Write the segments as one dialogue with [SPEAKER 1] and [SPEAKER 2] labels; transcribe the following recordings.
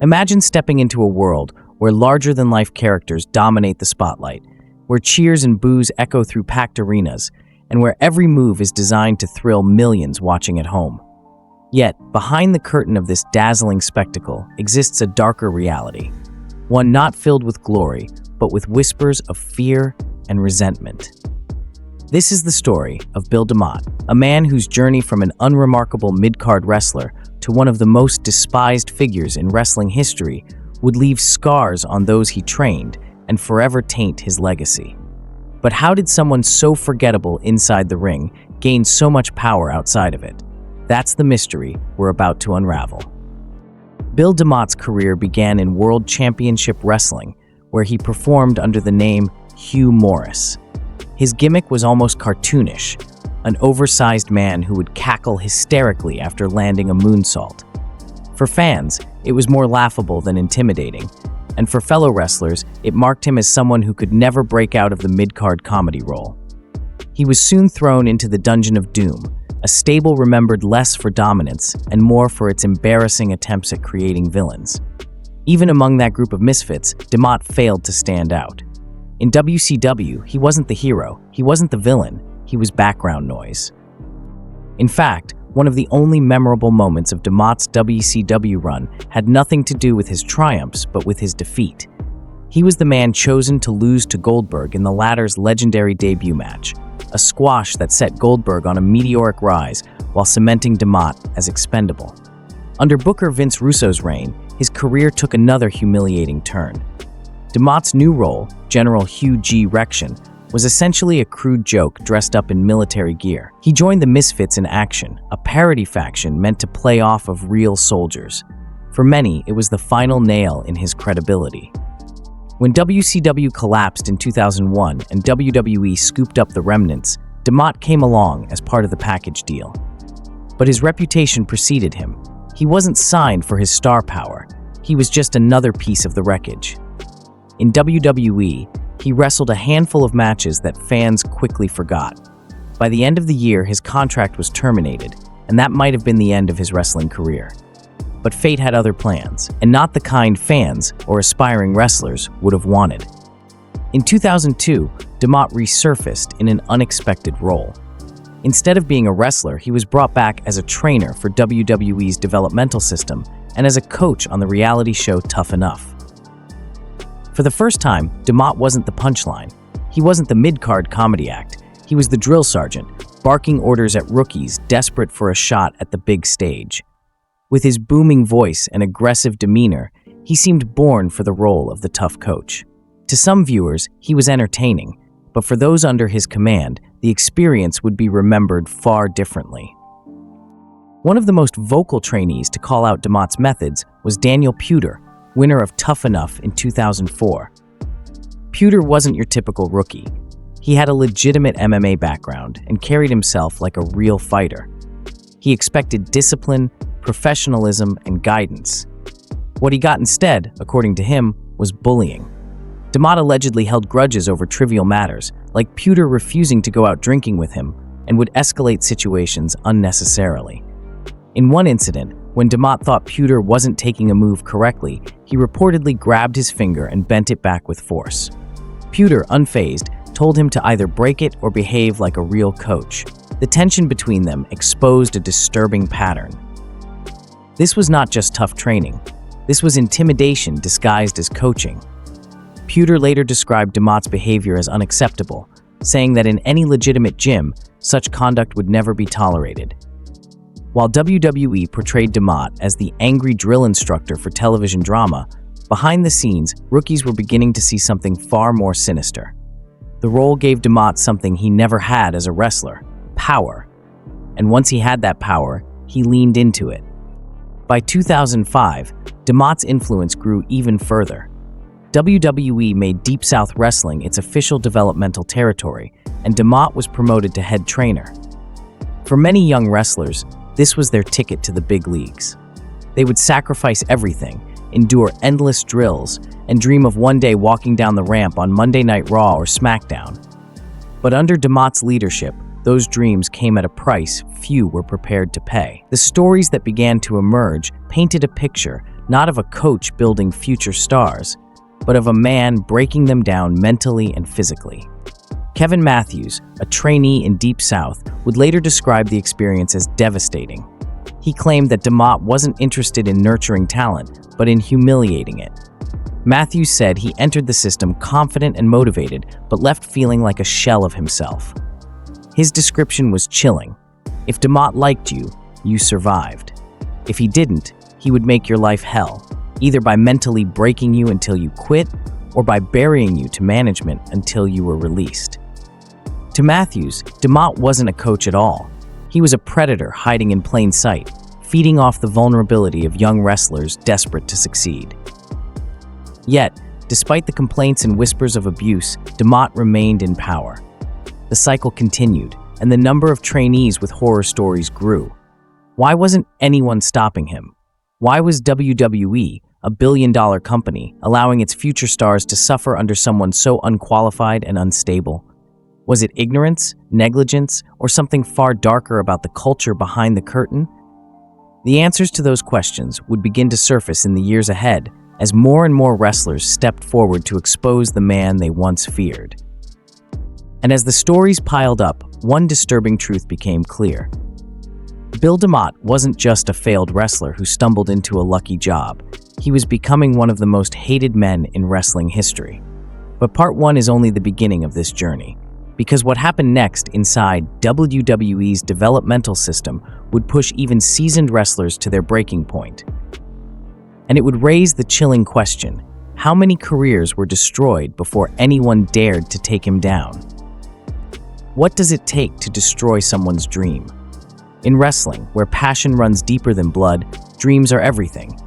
[SPEAKER 1] Imagine stepping into a world where larger-than-life characters dominate the spotlight, where cheers and boos echo through packed arenas, and where every move is designed to thrill millions watching at home. Yet, behind the curtain of this dazzling spectacle exists a darker reality, one not filled with glory, but with whispers of fear and resentment. This is the story of Bill DeMott, a man whose journey from an unremarkable mid-card wrestler to one of the most despised figures in wrestling history would leave scars on those he trained and forever taint his legacy. But how did someone so forgettable inside the ring gain so much power outside of it? That's the mystery we're about to unravel. Bill DeMott's career began in World Championship Wrestling, where he performed under the name Hugh Morris. His gimmick was almost cartoonish, an oversized man who would cackle hysterically after landing a moonsault. For fans, it was more laughable than intimidating, and for fellow wrestlers, it marked him as someone who could never break out of the mid-card comedy role. He was soon thrown into the Dungeon of Doom, a stable remembered less for dominance and more for its embarrassing attempts at creating villains. Even among that group of misfits, DeMott failed to stand out. In WCW, he wasn't the hero, he wasn't the villain, he was background noise. In fact, one of the only memorable moments of DeMott's WCW run had nothing to do with his triumphs, but with his defeat. He was the man chosen to lose to Goldberg in the latter's legendary debut match, a squash that set Goldberg on a meteoric rise while cementing DeMott as expendable. Under Booker Vince Russo's reign, his career took another humiliating turn. DeMott's new role, General Hugh G. Rection, was essentially a crude joke dressed up in military gear. He joined the Misfits in Action, a parody faction meant to play off of real soldiers. For many, it was the final nail in his credibility. When WCW collapsed in 2001 and WWE scooped up the remnants, DeMott came along as part of the package deal. But his reputation preceded him. He wasn't signed for his star power. He was just another piece of the wreckage. In WWE, he wrestled a handful of matches that fans quickly forgot. By the end of the year, his contract was terminated, and that might have been the end of his wrestling career. But fate had other plans, and not the kind fans or aspiring wrestlers would have wanted. In 2002, DeMott resurfaced in an unexpected role. Instead of being a wrestler, he was brought back as a trainer for WWE's developmental system and as a coach on the reality show Tough Enough. For the first time, DeMott wasn't the punchline. He wasn't the mid-card comedy act. He was the drill sergeant, barking orders at rookies desperate for a shot at the big stage. With his booming voice and aggressive demeanor, he seemed born for the role of the tough coach. To some viewers, he was entertaining, but for those under his command, the experience would be remembered far differently. One of the most vocal trainees to call out DeMott's methods was Daniel Puder, winner of Tough Enough in 2004. Puder wasn't your typical rookie. He had a legitimate MMA background and carried himself like a real fighter. He expected discipline, professionalism, and guidance. What he got instead, according to him, was bullying. DeMott allegedly held grudges over trivial matters, like Puder refusing to go out drinking with him, and would escalate situations unnecessarily. In one incident, when DeMott thought Puder wasn't taking a move correctly, he reportedly grabbed his finger and bent it back with force. Puder, unfazed, told him to either break it or behave like a real coach. The tension between them exposed a disturbing pattern. This was not just tough training. This was intimidation disguised as coaching. Puder later described DeMott's behavior as unacceptable, saying that in any legitimate gym, such conduct would never be tolerated. While WWE portrayed DeMott as the angry drill instructor for television drama, behind the scenes, rookies were beginning to see something far more sinister. The role gave DeMott something he never had as a wrestler: power. And once he had that power, he leaned into it. By 2005, DeMott's influence grew even further. WWE made Deep South Wrestling its official developmental territory, and DeMott was promoted to head trainer. For many young wrestlers, this was their ticket to the big leagues. They would sacrifice everything, endure endless drills, and dream of one day walking down the ramp on Monday Night Raw or SmackDown. But under DeMott's leadership, those dreams came at a price few were prepared to pay. The stories that began to emerge painted a picture not of a coach building future stars, but of a man breaking them down mentally and physically. Kevin Matthews, a trainee in Deep South, would later describe the experience as devastating. He claimed that DeMott wasn't interested in nurturing talent, but in humiliating it. Matthews said he entered the system confident and motivated, but left feeling like a shell of himself. His description was chilling. If DeMott liked you, you survived. If he didn't, he would make your life hell, either by mentally breaking you until you quit, or by burying you to management until you were released. To Matthews, DeMott wasn't a coach at all. He was a predator hiding in plain sight, feeding off the vulnerability of young wrestlers desperate to succeed. Yet, despite the complaints and whispers of abuse, DeMott remained in power. The cycle continued, and the number of trainees with horror stories grew. Why wasn't anyone stopping him? Why was WWE, a billion-dollar company, allowing its future stars to suffer under someone so unqualified and unstable? Was it ignorance, negligence, or something far darker about the culture behind the curtain? The answers to those questions would begin to surface in the years ahead as more and more wrestlers stepped forward to expose the man they once feared. And as the stories piled up, one disturbing truth became clear. Bill DeMott wasn't just a failed wrestler who stumbled into a lucky job. He was becoming one of the most hated men in wrestling history. But part one is only the beginning of this journey, because what happened next inside WWE's developmental system would push even seasoned wrestlers to their breaking point. And it would raise the chilling question, how many careers were destroyed before anyone dared to take him down? What does it take to destroy someone's dream? In wrestling, where passion runs deeper than blood, dreams are everything.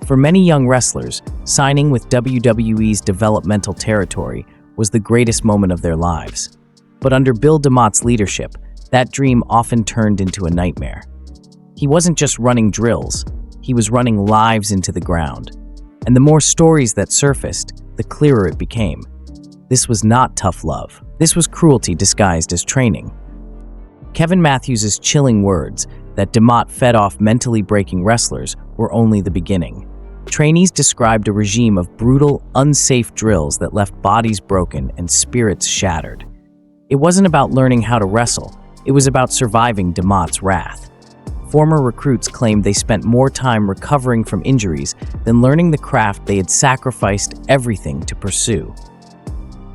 [SPEAKER 1] For many young wrestlers, signing with WWE's developmental territory was the greatest moment of their lives. But under Bill DeMott's leadership, that dream often turned into a nightmare. He wasn't just running drills, he was running lives into the ground. And the more stories that surfaced, the clearer it became. This was not tough love. This was cruelty disguised as training. Kevin Matthews' chilling words that DeMott fed off mentally breaking wrestlers were only the beginning. Trainees described a regime of brutal, unsafe drills that left bodies broken and spirits shattered. It wasn't about learning how to wrestle, it was about surviving DeMott's wrath. Former recruits claimed they spent more time recovering from injuries than learning the craft they had sacrificed everything to pursue.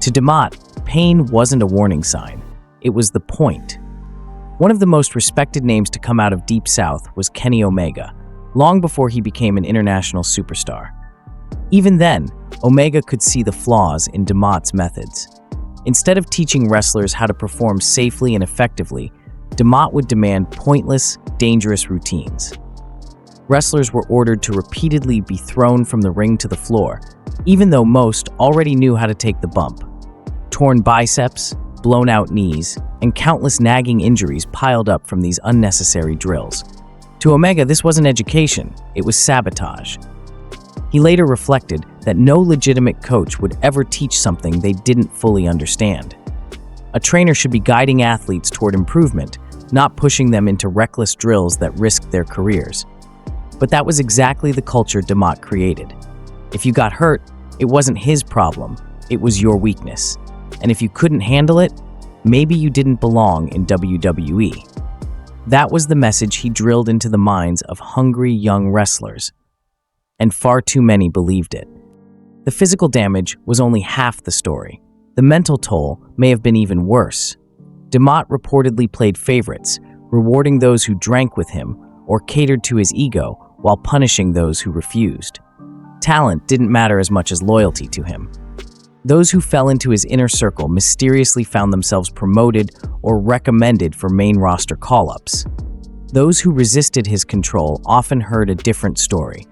[SPEAKER 1] To DeMott, pain wasn't a warning sign, it was the point. One of the most respected names to come out of Deep South was Kenny Omega, long before he became an international superstar. Even then, Omega could see the flaws in DeMott's methods. Instead of teaching wrestlers how to perform safely and effectively, DeMott would demand pointless, dangerous routines. Wrestlers were ordered to repeatedly be thrown from the ring to the floor, even though most already knew how to take the bump. Torn biceps, blown-out knees, and countless nagging injuries piled up from these unnecessary drills. To Omega, this wasn't education, it was sabotage. He later reflected that no legitimate coach would ever teach something they didn't fully understand. A trainer should be guiding athletes toward improvement, not pushing them into reckless drills that risked their careers. But that was exactly the culture DeMott created. If you got hurt, it wasn't his problem, it was your weakness. And if you couldn't handle it, maybe you didn't belong in WWE. That was the message he drilled into the minds of hungry young wrestlers. And far too many believed it. The physical damage was only half the story. The mental toll may have been even worse. DeMott reportedly played favorites, rewarding those who drank with him or catered to his ego while punishing those who refused. Talent didn't matter as much as loyalty to him. Those who fell into his inner circle mysteriously found themselves promoted or recommended for main roster call-ups. Those who resisted his control often heard a different story.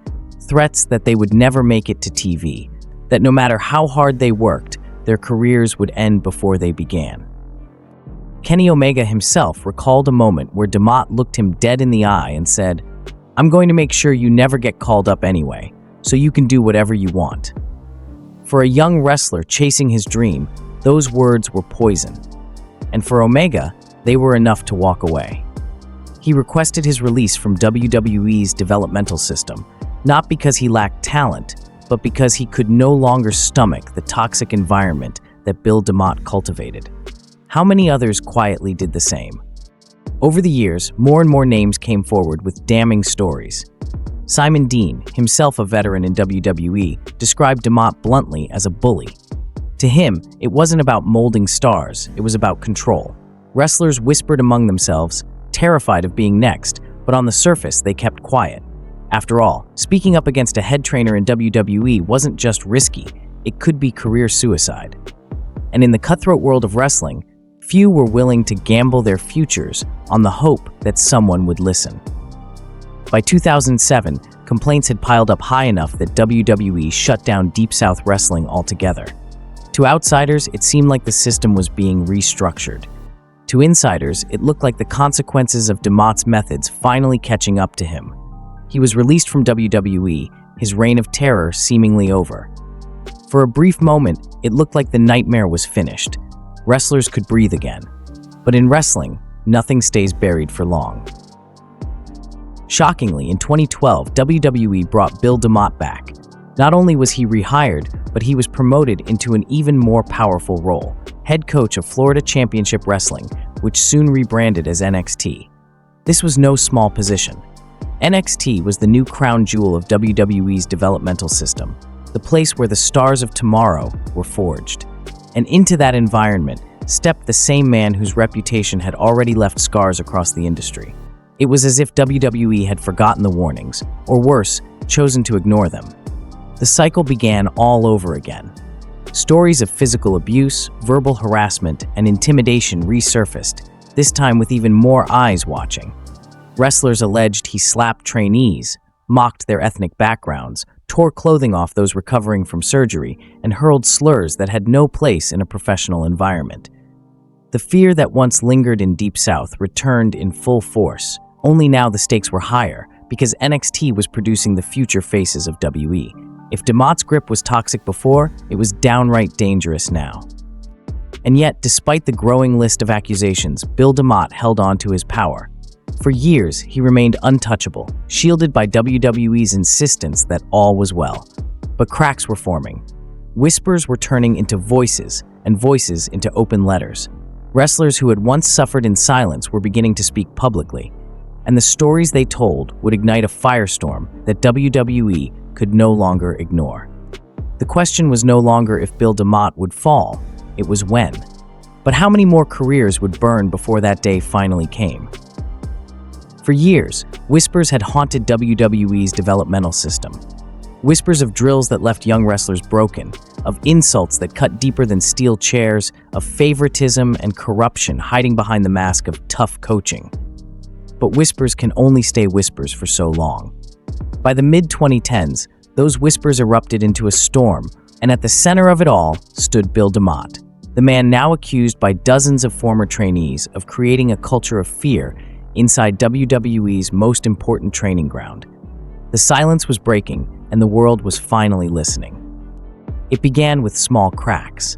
[SPEAKER 1] Threats that they would never make it to TV, that no matter how hard they worked, their careers would end before they began. Kenny Omega himself recalled a moment where DeMott looked him dead in the eye and said, "I'm going to make sure you never get called up anyway, so you can do whatever you want." For a young wrestler chasing his dream, those words were poison. And for Omega, they were enough to walk away. He requested his release from WWE's developmental system, Not because he lacked talent, but because he could no longer stomach the toxic environment that Bill DeMott cultivated. How many others quietly did the same? Over the years, more and more names came forward with damning stories. Simon Dean, himself a veteran in WWE, described DeMott bluntly as a bully. To him, it wasn't about molding stars, it was about control. Wrestlers whispered among themselves, terrified of being next, but on the surface they kept quiet. After all, speaking up against a head trainer in WWE wasn't just risky, it could be career suicide. And in the cutthroat world of wrestling, few were willing to gamble their futures on the hope that someone would listen. By 2007, complaints had piled up high enough that WWE shut down Deep South Wrestling altogether. To outsiders, it seemed like the system was being restructured. To insiders, it looked like the consequences of DeMott's methods finally catching up to him. He was released from WWE, his reign of terror seemingly over. For a brief moment, it looked like the nightmare was finished. Wrestlers could breathe again. But in wrestling, nothing stays buried for long. Shockingly, in 2012, WWE brought Bill DeMott back. Not only was he rehired, but he was promoted into an even more powerful role, head coach of Florida Championship Wrestling, which soon rebranded as NXT. This was no small position. NXT was the new crown jewel of WWE's developmental system, the place where the stars of tomorrow were forged. And into that environment stepped the same man whose reputation had already left scars across the industry. It was as if WWE had forgotten the warnings, or worse, chosen to ignore them. The cycle began all over again. Stories of physical abuse, verbal harassment, and intimidation resurfaced, this time with even more eyes watching. Wrestlers alleged he slapped trainees, mocked their ethnic backgrounds, tore clothing off those recovering from surgery, and hurled slurs that had no place in a professional environment. The fear that once lingered in Deep South returned in full force, only now the stakes were higher because NXT was producing the future faces of WWE. If DeMott's grip was toxic before, it was downright dangerous now. And yet, despite the growing list of accusations, Bill DeMott held on to his power. For years, he remained untouchable, shielded by WWE's insistence that all was well. But cracks were forming. Whispers were turning into voices, and voices into open letters. Wrestlers who had once suffered in silence were beginning to speak publicly, and the stories they told would ignite a firestorm that WWE could no longer ignore. The question was no longer if Bill DeMott would fall, it was when. But how many more careers would burn before that day finally came? For years, whispers had haunted WWE's developmental system. Whispers of drills that left young wrestlers broken, of insults that cut deeper than steel chairs, of favoritism and corruption hiding behind the mask of tough coaching. But whispers can only stay whispers for so long. By the mid-2010s, those whispers erupted into a storm, and at the center of it all stood Bill DeMott, the man now accused by dozens of former trainees of creating a culture of fear inside WWE's most important training ground. The silence was breaking, and the world was finally listening. It began with small cracks.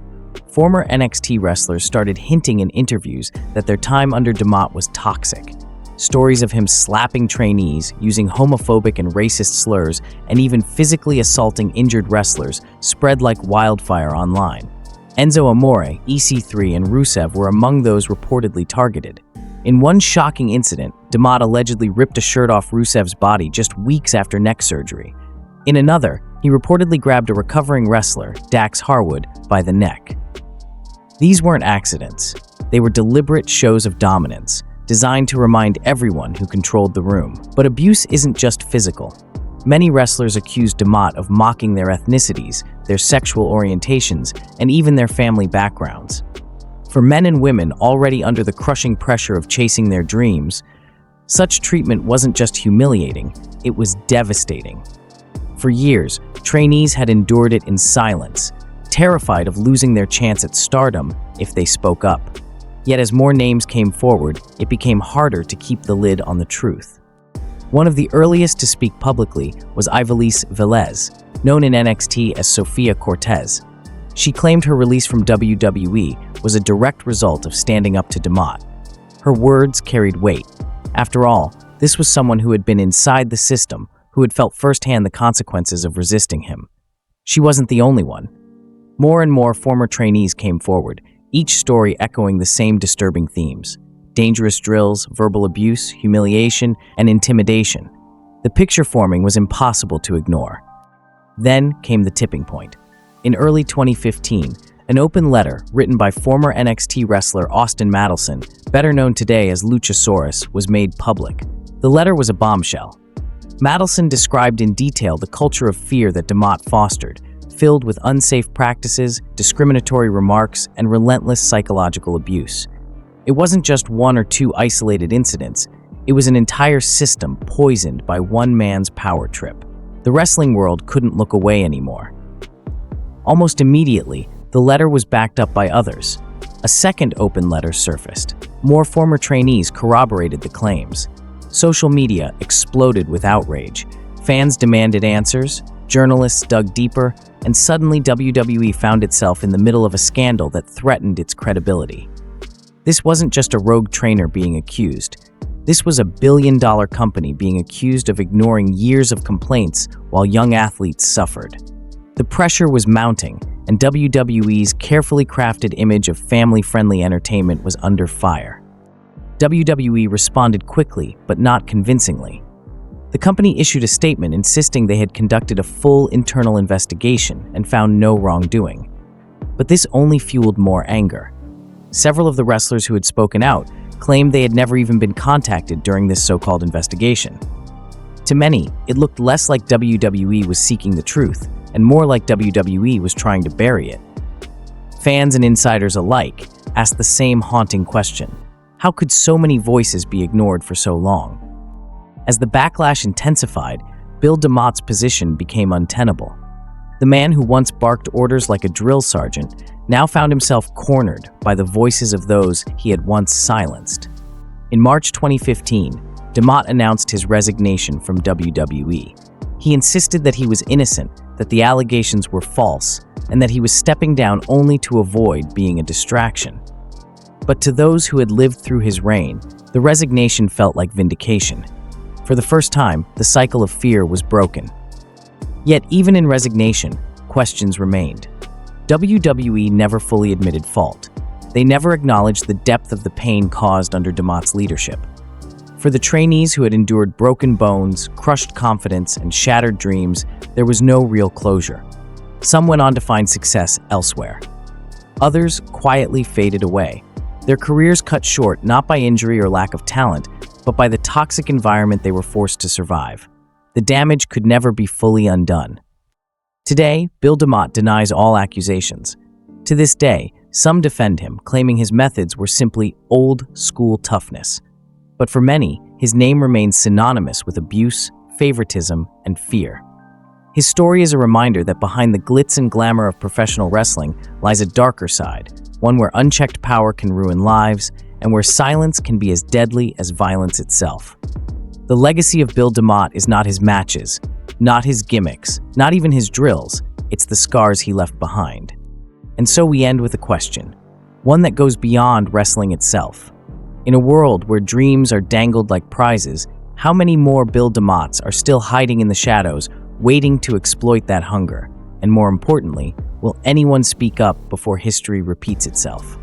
[SPEAKER 1] Former NXT wrestlers started hinting in interviews that their time under DeMott was toxic. Stories of him slapping trainees, using homophobic and racist slurs, and even physically assaulting injured wrestlers spread like wildfire online. Enzo Amore, EC3, and Rusev were among those reportedly targeted. In one shocking incident, DeMott allegedly ripped a shirt off Rusev's body just weeks after neck surgery. In another, he reportedly grabbed a recovering wrestler, Dax Harwood, by the neck. These weren't accidents. They were deliberate shows of dominance, designed to remind everyone who controlled the room. But abuse isn't just physical. Many wrestlers accused DeMott of mocking their ethnicities, their sexual orientations, and even their family backgrounds. For men and women already under the crushing pressure of chasing their dreams, such treatment wasn't just humiliating, it was devastating. For years, trainees had endured it in silence, terrified of losing their chance at stardom if they spoke up. Yet as more names came forward, it became harder to keep the lid on the truth. One of the earliest to speak publicly was Ivelisse Velez, known in NXT as Sofia Cortez. She claimed her release from WWE was a direct result of standing up to DeMott. Her words carried weight. After all, this was someone who had been inside the system, who who had felt firsthand the consequences of resisting him. She wasn't the only one. More and more former trainees came forward, each story echoing the same disturbing themes: dangerous drills, verbal abuse, humiliation, and intimidation. The picture forming was impossible to ignore. Then came the tipping point. In early 2015, an open letter written by former NXT wrestler Austin Madison, better known today as Luchasaurus, was made public. The letter was a bombshell. Madison described in detail the culture of fear that DeMott fostered, filled with unsafe practices, discriminatory remarks, and relentless psychological abuse. It wasn't just one or two isolated incidents, it was an entire system poisoned by one man's power trip. The wrestling world couldn't look away anymore. Almost immediately, the letter was backed up by others. A second open letter surfaced. More former trainees corroborated the claims. Social media exploded with outrage. Fans demanded answers, journalists dug deeper, and suddenly WWE found itself in the middle of a scandal that threatened its credibility. This wasn't just a rogue trainer being accused. This was a billion-dollar company being accused of ignoring years of complaints while young athletes suffered. The pressure was mounting, and WWE's carefully crafted image of family-friendly entertainment was under fire. WWE responded quickly, but not convincingly. The company issued a statement insisting they had conducted a full internal investigation and found no wrongdoing. But this only fueled more anger. Several of the wrestlers who had spoken out claimed they had never even been contacted during this so-called investigation. To many, it looked less like WWE was seeking the truth and more like WWE was trying to bury it. Fans and insiders alike asked the same haunting question: how could so many voices be ignored for so long? As the backlash intensified, Bill DeMott's position became untenable. The man who once barked orders like a drill sergeant now found himself cornered by the voices of those he had once silenced. In March 2015, DeMott announced his resignation from WWE. He insisted that he was innocent, that the allegations were false, and that he was stepping down only to avoid being a distraction. But to those who had lived through his reign, the resignation felt like vindication. For the first time, the cycle of fear was broken. Yet even in resignation, questions remained. WWE never fully admitted fault. They never acknowledged the depth of the pain caused under DeMott's leadership. For the trainees who had endured broken bones, crushed confidence, and shattered dreams, there was no real closure. Some went on to find success elsewhere. Others quietly faded away, their careers cut short not by injury or lack of talent, but by the toxic environment they were forced to survive. The damage could never be fully undone. Today, Bill DeMott denies all accusations. To this day, some defend him, claiming his methods were simply old-school toughness. But for many, his name remains synonymous with abuse, favoritism, and fear. His story is a reminder that behind the glitz and glamour of professional wrestling lies a darker side, one where unchecked power can ruin lives, and where silence can be as deadly as violence itself. The legacy of Bill DeMott is not his matches, not his gimmicks, not even his drills, it's the scars he left behind. And so we end with a question, one that goes beyond wrestling itself. In a world where dreams are dangled like prizes, how many more Bill DeMotts are still hiding in the shadows, waiting to exploit that hunger? And more importantly, will anyone speak up before history repeats itself?